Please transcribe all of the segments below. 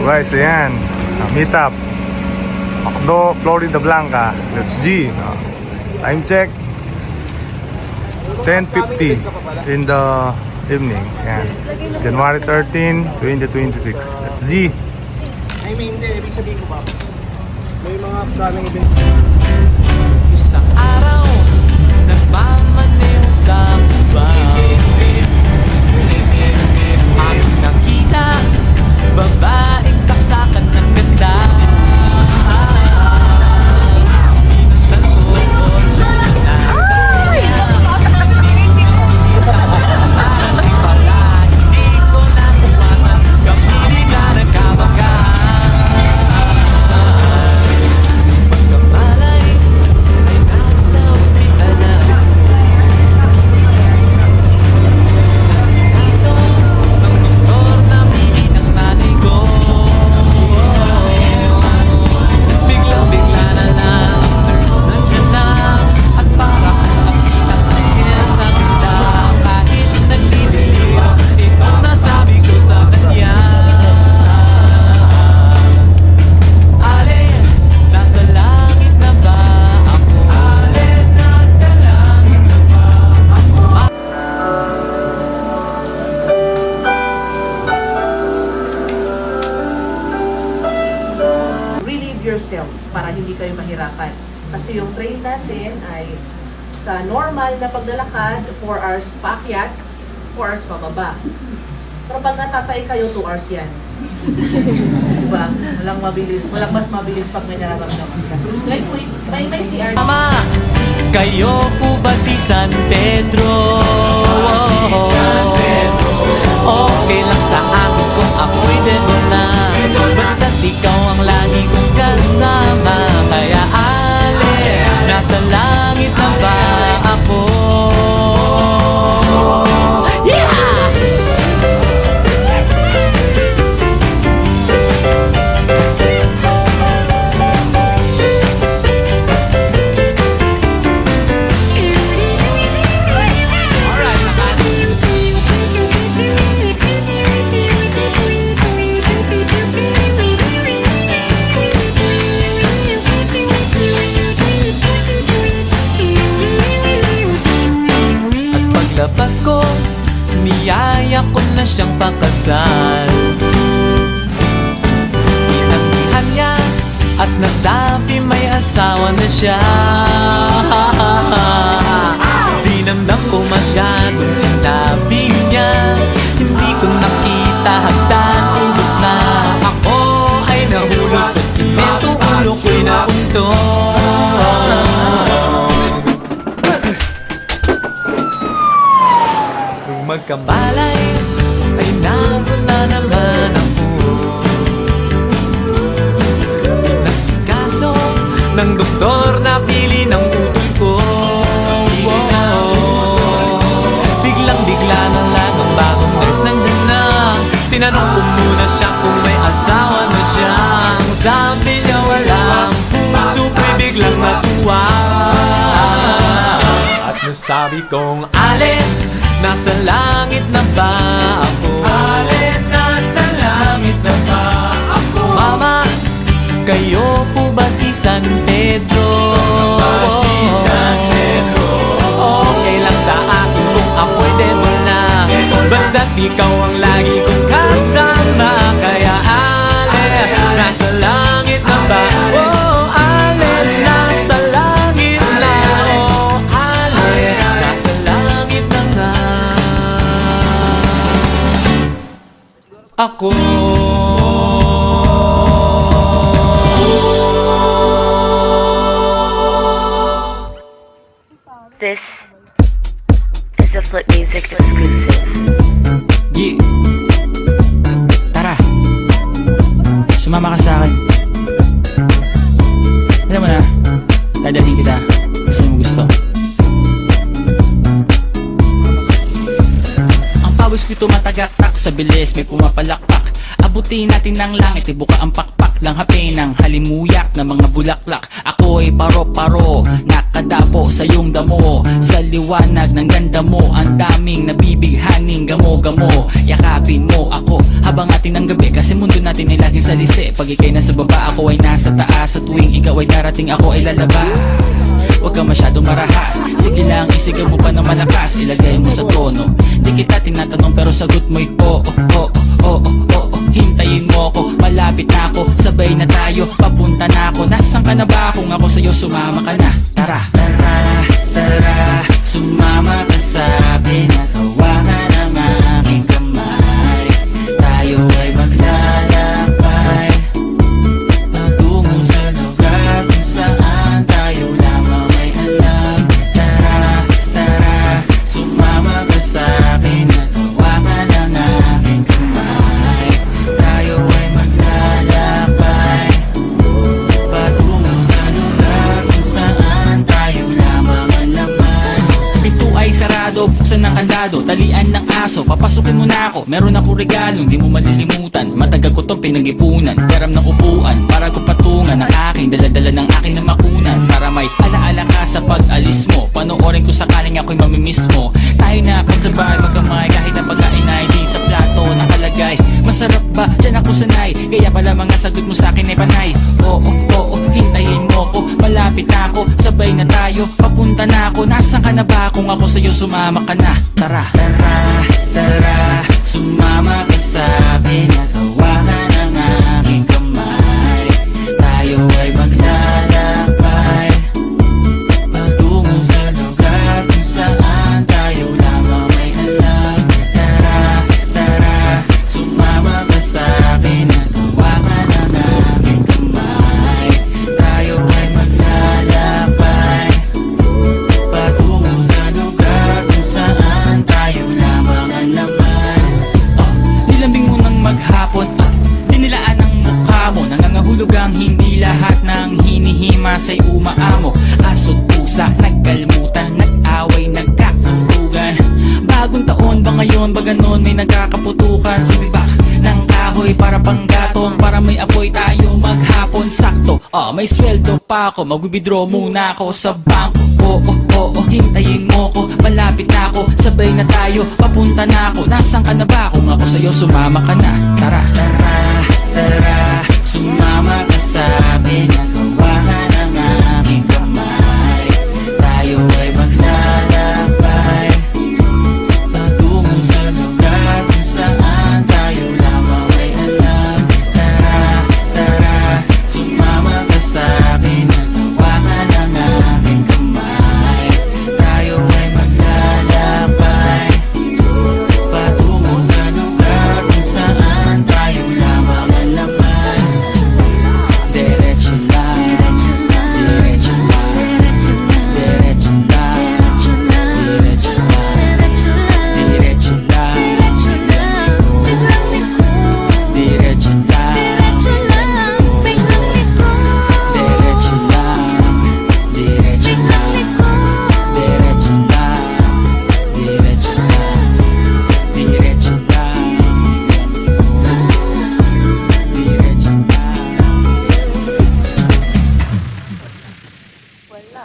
guys, ayan. Meet up. Macdo, Florida Blanca. That's G. Time check. 10:50 in the evening. Ayan. January 13, 2026. That's G. I mean, hindi. Ibig sabihin ko, Paps. May mga upcoming event. Isang araw, nagmamaneho sa kubang. Ang nakita, babaeng saksakan ng ganda. Sinundan ko siyang sinasaya. Di pala, hindi ko na umasan. Kami nga nagkabagaan. Pagkamalay, ay nasa ospital na. Nasikaso ng doktor na mili ng nanay ko. Biglang-bigla na lang, nurse nandiyan na. At para kong nakita sa sa ganda. Kahit nagliliro, ito nasabi ko sa kanya. Alin, nasa langit na ba ako? Alin, nasa langit na ba ako? Relieve yourself para hindi kayo mahirapan. Kasi yung train natin ay sa normal na paglalakad, 4 hours paakyat, 4 hours pababa. Pero pag natatay kayo, 2 hours yan. Diba? Walang mabilis. Walang mas mabilis pag may nararamdaman ka. Like, wait, may CR. Mama, kayo po ba si San Pedro? Okay lang sa akin kung ako'y debo na. Basta't ikaw ang lagi kong kasama. Kaya ale, nasa langit na ba ako? Yeah! Paglabas ko, niyaya ko na siyang pakasal. Tinanggihan niya at nasabi may asawa na siya. Dinamdam ko masyadong sinabi niya. Hindi ko nakita hagdan, ubos na. Ako ay nahulog sa simento, ulo ko'y nauntog. Magkamalay ay nagot na naman ako. Pinasikaso ng doktor na pili ng utol ko. Biglang-bigla na lang ang bagong nurse nandiyan na. Tinanong ko muna siya kung may asawa na siya. Ang sabi niya walang puso ko'y biglang natuwa. At nasabi kong alin, nasa langit na ba ako? Alin, nasa langit na ba ako? Mama, kayo po ba si San Pedro? Si San Pedro. Okay lang sa akin kung ako'y devil na. Basta't ikaw ang lagi kong kasama. Kaya alin, nasa langit na ba? Oh, alin, nasa langit na. Oh, alin, nasa langit na nga ako. This is a Flip Music exclusive. Yeah. Tara. Sumama ka sa akin. Alam mo na, dadalhin kita. Kasi mo gusto. Ang pawis ko'y tumatagaktak sa bilis, may pumapalakpak. Abutin natin ng langit, ibuka ang pakpak. lang hapin ng halimuyak na mga bulaklak. Ako'y paro-paro, nakadapo sa iyong damo. Sa liwanag ng ganda mo, ang daming nabibighaning gamo-gamo. Yakapin mo ako habang ating ng gabi, kasi mundo natin ay laging salisi. Pag ikay nasa baba, ako ay nasa taas. Sa tuwing ikaw ay darating, ako ay lalabas. Huwag ka masyadong marahas, sige lang isigaw mo pa ng malakas. Ilagay mo sa tono, di kita tinatanong pero sagot mo'y oo, oo, oo, oo. Hintayin mo ko, malapit na ako, sabay na tayo, papunta na ako. Nasaan ka na ba? Kung ako sa'yo, sumama ka na. Tara, tara, tara, sumama ka sa akin at hawakan ang aking kamay. Tayo ay maglalakbay patungo sa lugar kung saan tayo lamang ay alam. Tara, tara, sumama ka sa akin at hawakan ang aking kamay. Tayo ay maglalakbay patungo sa lugar kung saan tayo lamang ang laman. Pinto ay sarado, buksan ng kandado, talian ng aso, papasukin mo na ako. Meron ako regalo, hindi mo malilimutan. Matagal ko tong pinag-ipunan, peram ng upuan para ko patungan ang aking daladala ng aking namakunan. Para may alaala ka sa pag-alis mo, panoorin ko sakaling ako'y mamimiss mo. Tayo na kasabay magkamay kahit na pagkain ay di sa plato nakalagay. Masarap ba? Diyan ako sanay, kaya pala mga sagot mo sa akin ay panay. Oo, oo, hintayin mo ko, malapit na ako, sabay na tayo, papunta na ako. Nasaan ka na ba? Kung ako sa'yo, sumama ka na. Tara, tara, tara, sumama ka sa akin at hawakan ang aking kamay. Tayo ay maglalakbay patungo sa lugar kung saan tayo lamang ay alam. Tara, tara, sumama ka sa akin at hawakan ang aking kamay. Tayo ay maglalakbay patungo sa lugar kung saan tayo lamang ang laman. Nilambing mo ng maghapon at dinilaan ang mukha mo. Nangangahulog ang hindi lahat ng hinihima sa'y umaamo. Aso't pusa, nagkalmutan, nag-away, nagkakatugan. Bagong taon ba ngayon, ba ganon may nagkakaputukan? Sibibak ng kahoy para panggatong, para may apoy tayo maghapon. Sakto, may sweldo pa ako, mag-withdraw muna ako sa bangko. Oo, oo, hintayin mo ko, malapit na ako, sabay na tayo, papunta na ako. Nasaan ka na ba? Kung ako sa'yo, sumama ka na. Tara, tara, tara, sumama ka sa akin at hawakan ang aking kamay. Tayo ay maglalakbay patungo sa lugar kung saan tayo lamang ay alam. Tara, tara, sumama ka sa akin at hawakan ang aking kamay. Tayo ay maglalakbay patungo sa lugar kung saan tayo lamang ang laman. Diretso lang, diretso lang, diretso lang, diretso lang, diretso lang, diretso lang, diretso lang, diretso lang, diretso lang, diretso lang, diretso lang. Wala.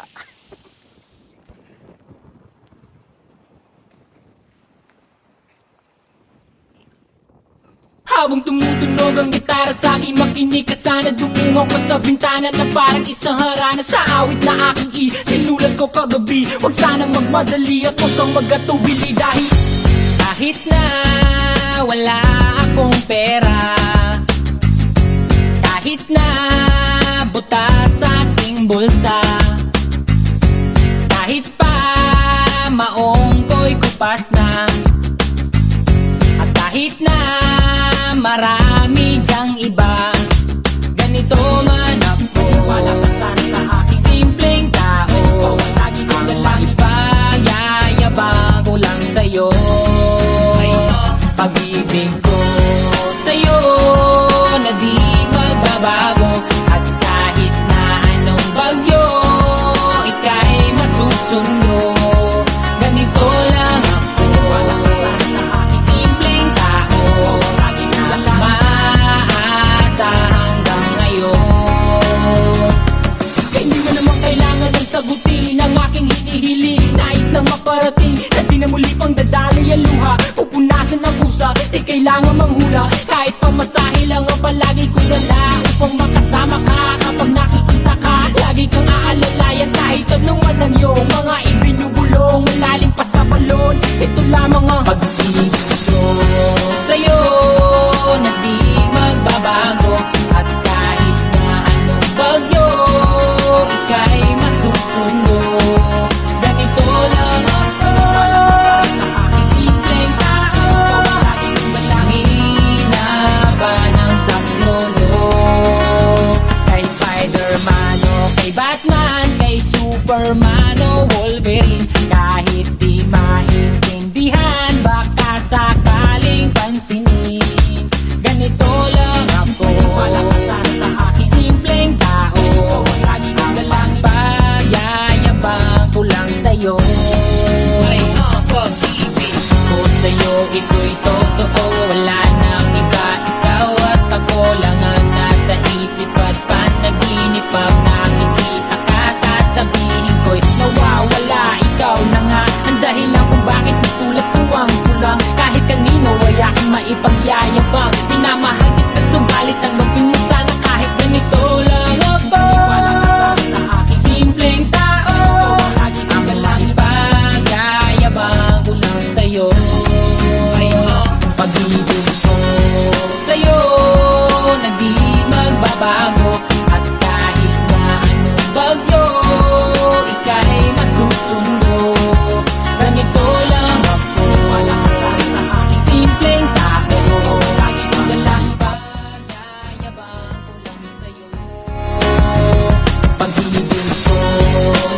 Habang tumutunog ang gitara sa akin, makinig ka sana. Dumungaw ko sa bintana na parang isang harana. Sa awit na aking sinulat ko kagabi, huwag sanang magmadali at huwag kang magatubili. Dahil kahit na wala akong pera, kahit na buta sa aking bulsa, kahit pa maong ko'y kupas na, at kahit na marami dyang iba, ganito man ako, wala ka sana sa aking simpleng tao. Ikaw ang lagi kong dalangin, ipayayabang ko lang sa'yo. Pag-ibig ko sa'yo na di magbabago, at kahit na anong bagyo ika'y masusundo. Ganito lang ako, wala ka sana sa aking simpleng tao. Lagi na lang maasa hanggang ngayon. di kailangan manghula. Kahit pamasahe lang ang palagi kong dala upang makasama ka kapag nakikita ka. Lagi kang aalalayan kahit anuman ang iyong mga ibinubulong. Malalim pa sa balon, ito lamang ang pag-ibig ko sa'yo na di magbabago. At kahit na anong bagyo, ika'y masusundo. Ganito lang ako sa aking simpleng tao. Laging malangin na ba ng saklolo? Kay Spider-Man o kay Batman, kay Superman o Wolverine, kahit di maintindihan, baka sakaling pansinin. Ganito lang ako, malakasan sa aking simpleng tao. Lagi kang galang pagyayabang ko lang sa'yo. Ay, pag-ibig ko sa'yo, ito'y totoo. Wala nang iba, ikaw at ako lang ang nasa isip at panaginip. Pag nakikita ka, sasabihin ko'y nawawala. Ikaw na nga ang dahilan kung bakit nasulat ko ang kulang. Kahit kanino ay aking maipagyayabang. Minamahal kita subalit ang magping mo sana. Kahit ganito lang ako sa aking simpleng tao. Lagi kang galang pagyayabang ko lang sa'yo. Ay, pag-ibig ko sa'yo na di magbabago. At kahit na anong bagyo, ika'y masusundo. Ganito lang ako, malakasan sa aking simpleng tao. Lagi kang galang pagyayabang ko lang sa'yo. Pag-ibig ko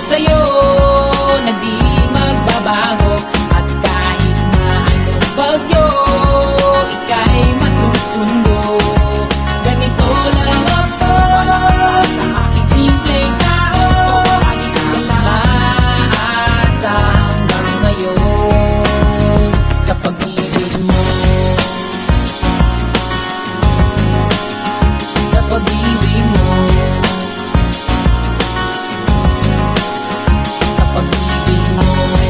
sa'yo na di magbabago. At kahit na anong bagyo, ika'y masusundo. Ganito lang ako sa aking simpleng tao. Lagi kang galang aasa hanggang ngayon. Sa pag-ibig mo, sa pag-ibig mo, sa pag-ibig mo, sa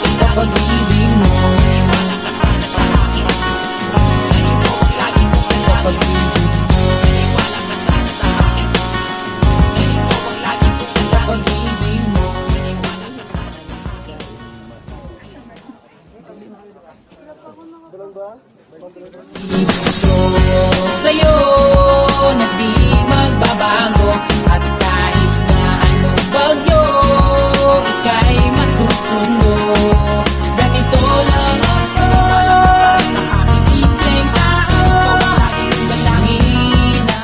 pag-ibig mo, sa pag-ibig mo, sa pag-ibig mo. Sa'yo na di magbabago. At kahit na anong bagyo, ika'y masusundo. Ganito lang ako sa aking simpleng tao. Laging malangin na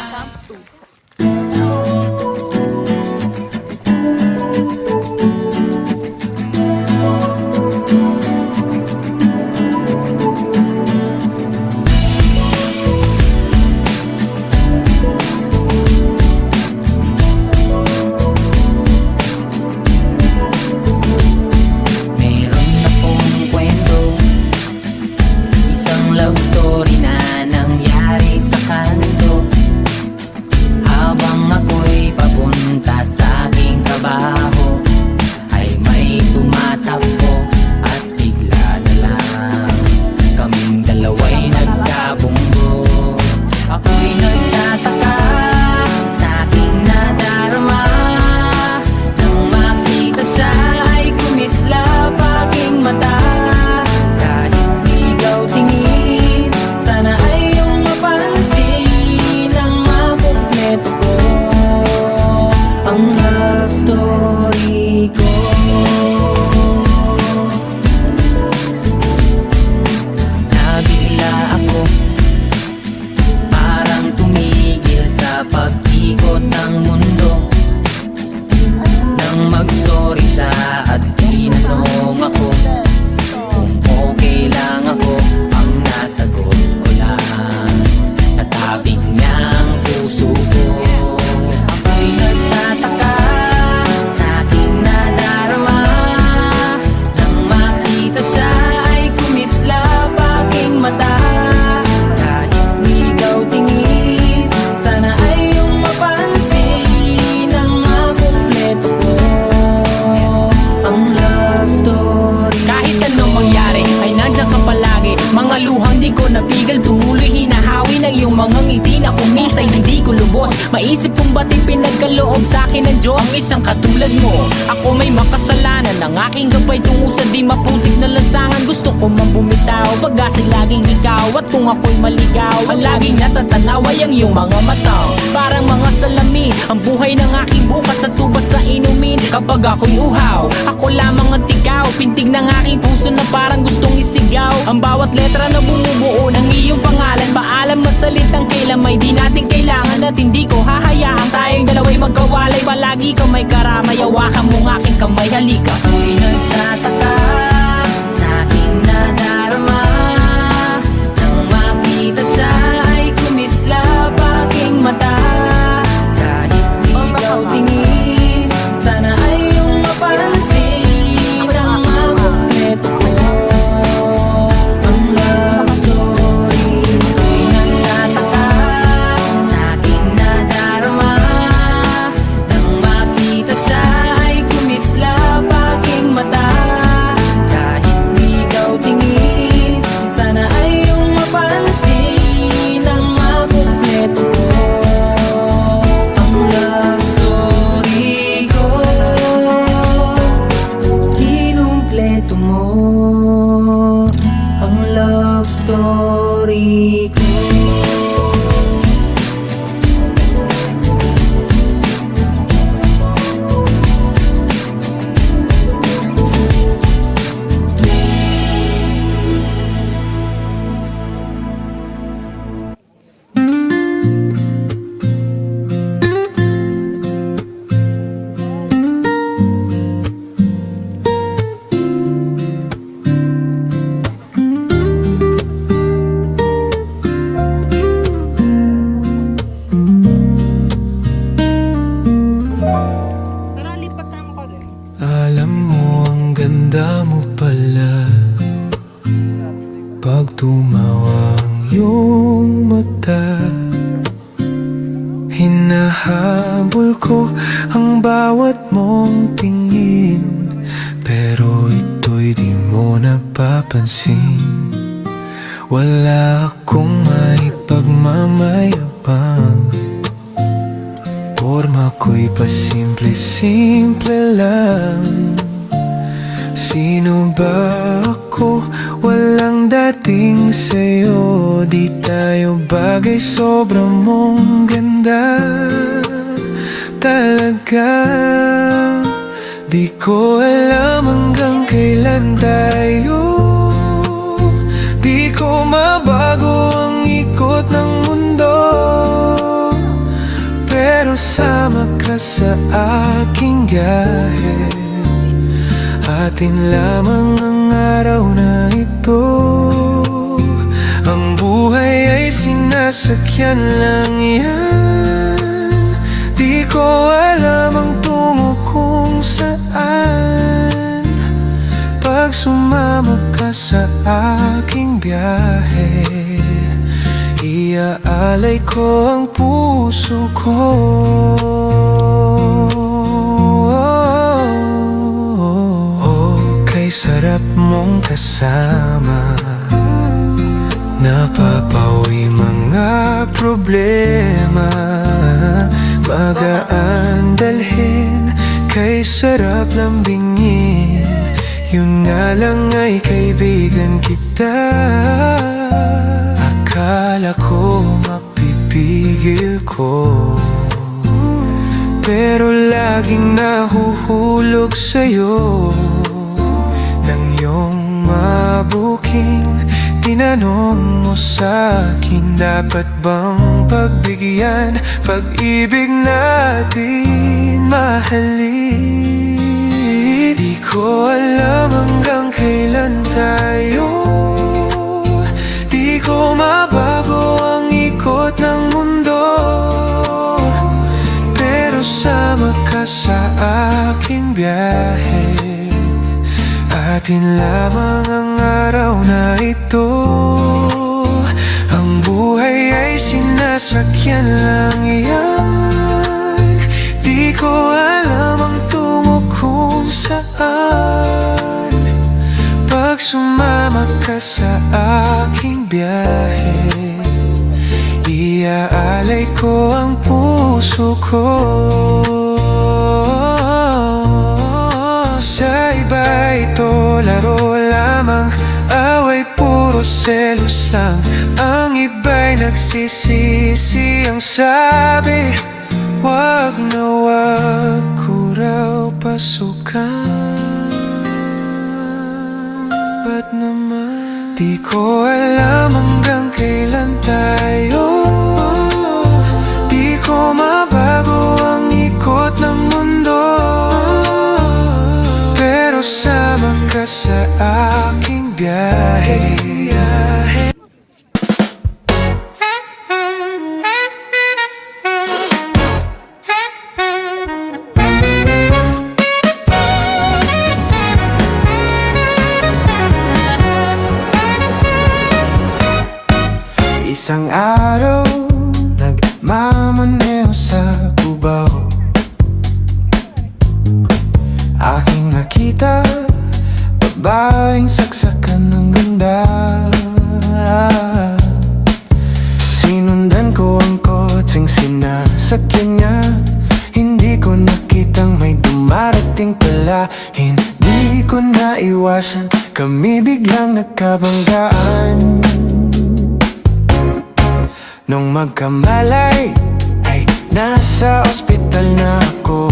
Maisip kong ba't pinagkaloob sa akin ng Diyos ang isang katulad mo. Ako may makasalanan, ang aking gabay tungo sa di maputik na lansangan. Gusto ko man bumitaw, pag-asa'y laging ikaw. At kung ako'y maligaw, ang laging natatanaw ay ang iyong mga mata. Parang mga salamin, ang buhay ng aking bukas at tubas sa inumin. Kapag ako'y uhaw, ako lamang ang tigaw. Pintig ng aking puso na parang gustong isigaw. Ang bawat letra na bumubuo ng iyong pangalan. Paalam masalitang kailan may di natin kailangan. At hindi ko hahayaan tayong dalawa'y magkawalay. Palagi ka may karamay, hawakan mong aking kamay, halika. Ako'y nagtataka sa aking nadarama. Nang makita siya ay kumislap aking mata. Kahit di daw tingin, sana ay iyong mapansin ang makumpleto ko. Ang love story ko'y nagtataka sa aking nadarama. Nang makita siya ay kumislap aking mata. Kahit di daw tingin, sana ay iyong mapansin ang makumpleto ko. Ang love story ko, kinumpleto mo. Ang love story ko. Alam mo ang ganda mo pala pag tumawa ang iyong mata. Hinahabol ko ang bawat mong tingin, pero ito'y di mo napapansin. Wala akong may pagmamayabang, forma ko'y pasimple-simple lang. Sino ba ako? Walang dating sa'yo. Di tayo bagay, sobrang mong ganda. Talaga di ko alam hanggang kailan tayo. Di ko mabago ang ikot ng mundo, pero sama ka sa aking biyahe. Atin lamang ang araw na ito. Ang buhay ay sinasakyan lang yan. Di ko alam ang tungo kung saan. Pag sumama ka sa aking biyahe, iaalay ko ang puso ko. Okay, sarap mong kasama. Napapawi mga problema. Magaan dalhin, kay sarap lambingin. Yun nga lang ay kaibigan kita. Akala ko mapipigil ko, pero laging nahuhulog sa'yo. Nang iyong mabuking tinanong mo sa'kin, dapat bang pagbigyan pag-ibig natin mahalin? Di ko alam hanggang kailan tayo. Di ko mabago ang ikot ng mundo, pero sama ka sa aking biyahe. Atin lamang ang araw na ito. Ang buhay ay sinasakyan lang yan. Di ko alam ang tungo kung saan. Pag sumama ka sa aking biyahe, Iaalay ko ang puso ko sa iba ito laro lamang, away puro selos lang. Ang iba'y nagsisisi, ang sabi wag na wag ko raw pasukan. Ba't naman di ko alam hanggang kailan tayo, di ko mabago ang ikot ng mundo, pero sama ka sa aking biyahe. Isang araw, nagmamaneho sa Cubao, aking nakita babaeng saksakan ng ganda. Sinundan ko ang kotseng sinasakyan niya, hindi ko nakitang may dumarating pala. Hindi ko naiwasan, kami biglang nagkabanggaan. Nung magkamalay ay nasa ospital na ako,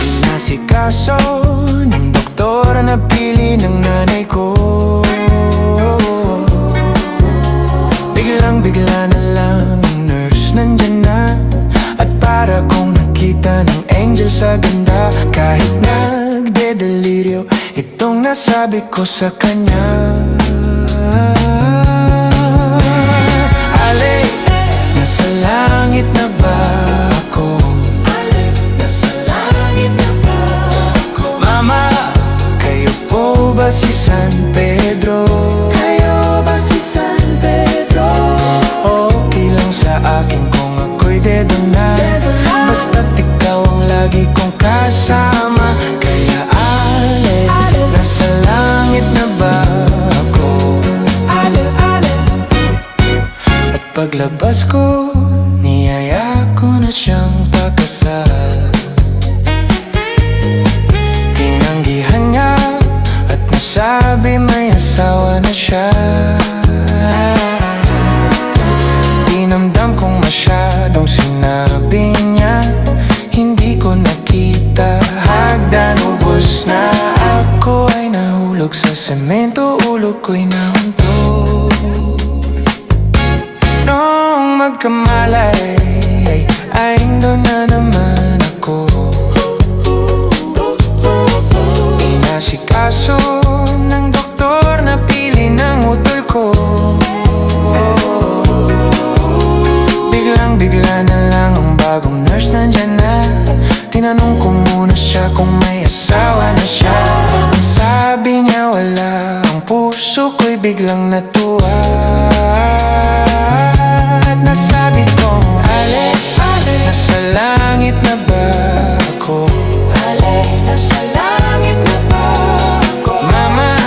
inasikaso ng doktor na pili ng nanay ko. Biglang-bigla na lang ang nurse nandyan na, at para kong nakita ng angel sa ganda. Kahit nagde-deliryo, itong nasabi ko sa kanya. Ale, nasa langit na ba ako? Ale, nasa langit na ba ako? Mama, kayo po ba si San Pedro? Kayo ba si San Pedro? Okay lang sa akin kung ako'y dedo na, basta't ikaw ang lagi kong kasama. Kaya ale, nasa langit na ba ako? Paglabas ko, niyaya ko na siyang pagkasal. Tinanggihan niya at nasabi may asawa na siya. Dinamdam kong masyadong sinabi niya, hindi ko nakita hagdan, ubos na. Ako ay nahulog sa semento, ulo ko'y nahuntog. Nung magkamalay ay doon na naman ako, inasikaso ng doktor na pili ng utol ko. Biglang-bigla na lang ang bagong nurse nandyan na, tinanong ko muna siya kung may asawa na siya. Ang sabi niya wala, ang puso ko'y biglang natuwa. Nasabi kong ale, nasa langit na ba ako? Ale, nasa langit na ba ako? Mama,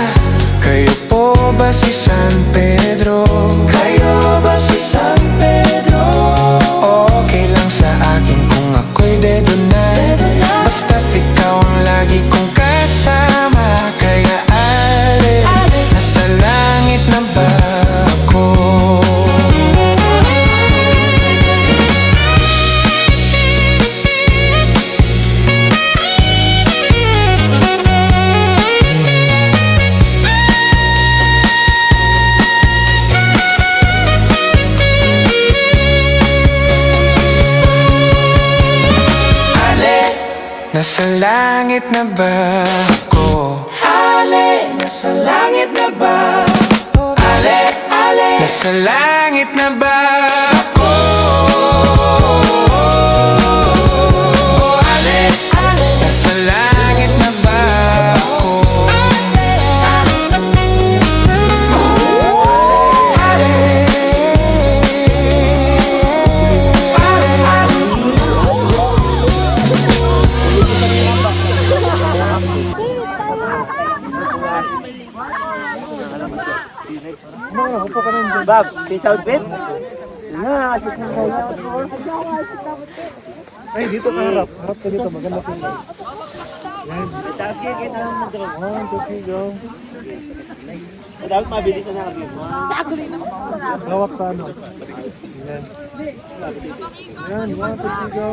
kayo po ba si San Pedro? Kayo ba si San Pedro? Okay lang sa akin kung ako'y dedo na, basta't ikaw ang lagi kong kasama. Kaya ale, nasa langit na ba ako? Nasa langit na ba ako? Ale, nasa langit na ba? Ale, nasa langit na ba ako? Ale, nasa langit na ba ako? Bob, si Southpit? Na, assist na kayo. Ay, dito ka harap. Harap ka dito. Maganda po. Tapos kayo kita lang mag-draw. 1, 2, 3, go. Dapat mabilis na kami. Lawak sa ano. Yan. Yan, 1, 2, 3, go.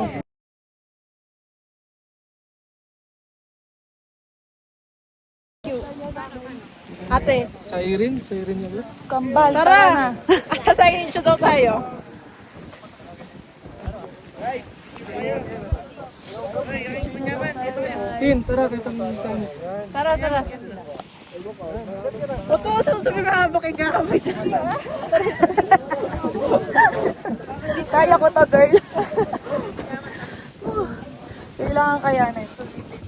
Ate, Siren niya ba? kambal. Tara! Sa siren siya daw tayo. Tin, tara, kita mo. Tara, tara. Huwag ko sabi mahabak yung kakamay dyan. Kaya ko to, girl. Kailangan kayanin. Sulitin.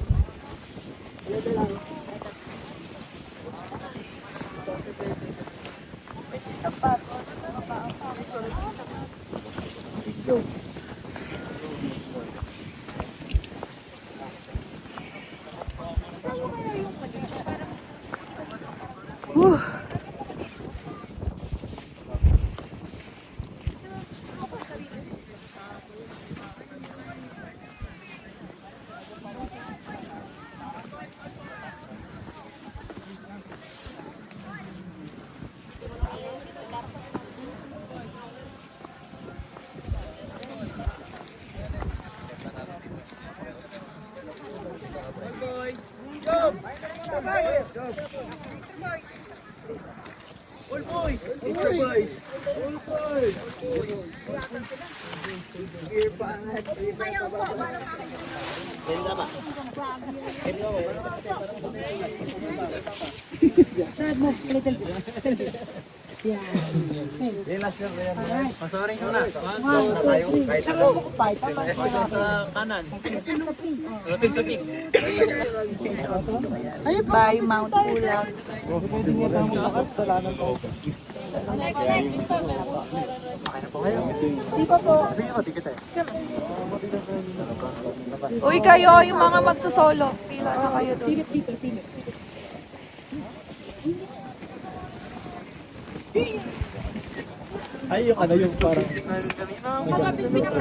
By Mount Pulag. Uy kayo, yung mga magsusolo. Pila na kayo doon. Ay, yung ano yung parang...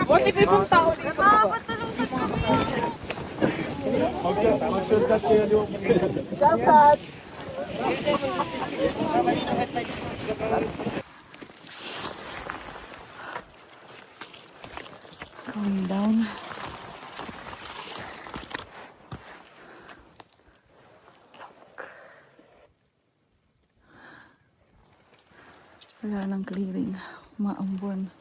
O, si Pipong tao. Mag-shortcut kayo yung... Dapat. Going down. Wala nang clearing. Maambon.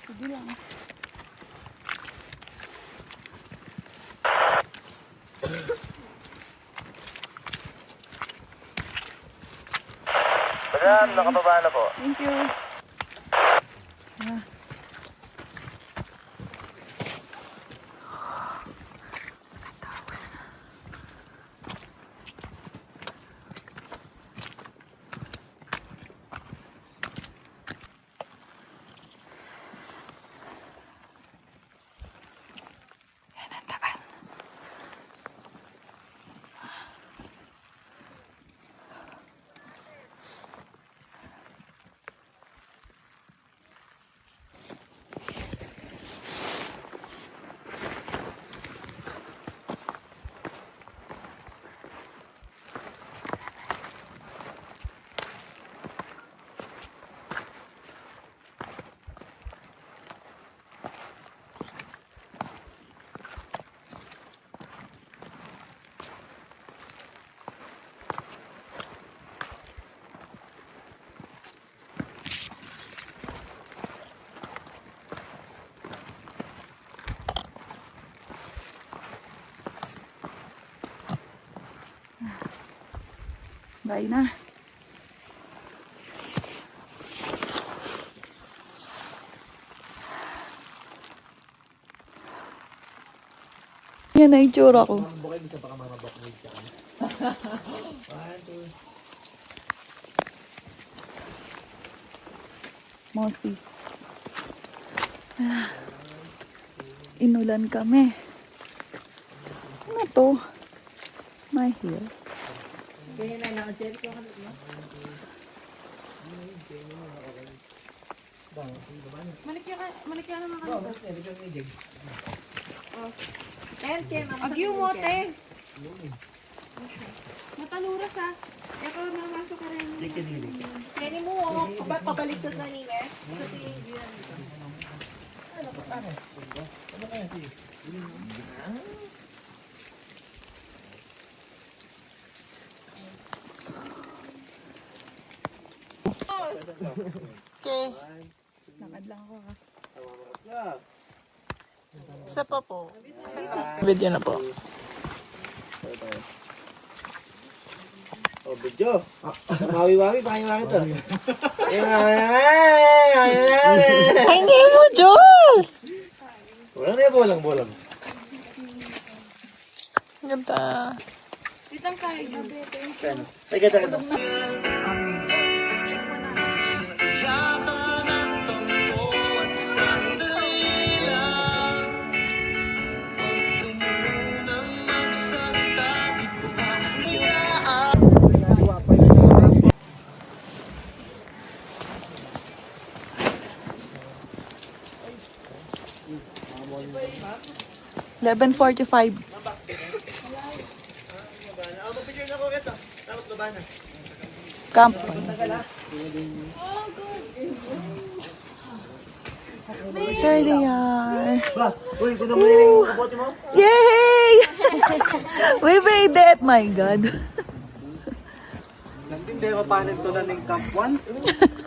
Sige lang. Madam, nakababa na po. Thank you. Bye na. Yan na itsura ko. Mosi. Inulan kami. Ano to? My hair. Agyo mo, te. Mataluras ha. Ito, mamasok ka rin. Kaya mo, pabaliktad na nila. Kasi yun. Lakad lang ako ha. Isa pa po. Video na po. Oh, video. Mawi-wawi, pakiwari to. Hindi mo, Diyos! Wala na yung bolang. Ganda. Ditang tayo, Diyos. Ay, ganda. Eleven 45. Camp. There they are. Uy, sino mo yung kapote mo? Yay! We made it! My God. Hindi, papanin to na ng Camp 1.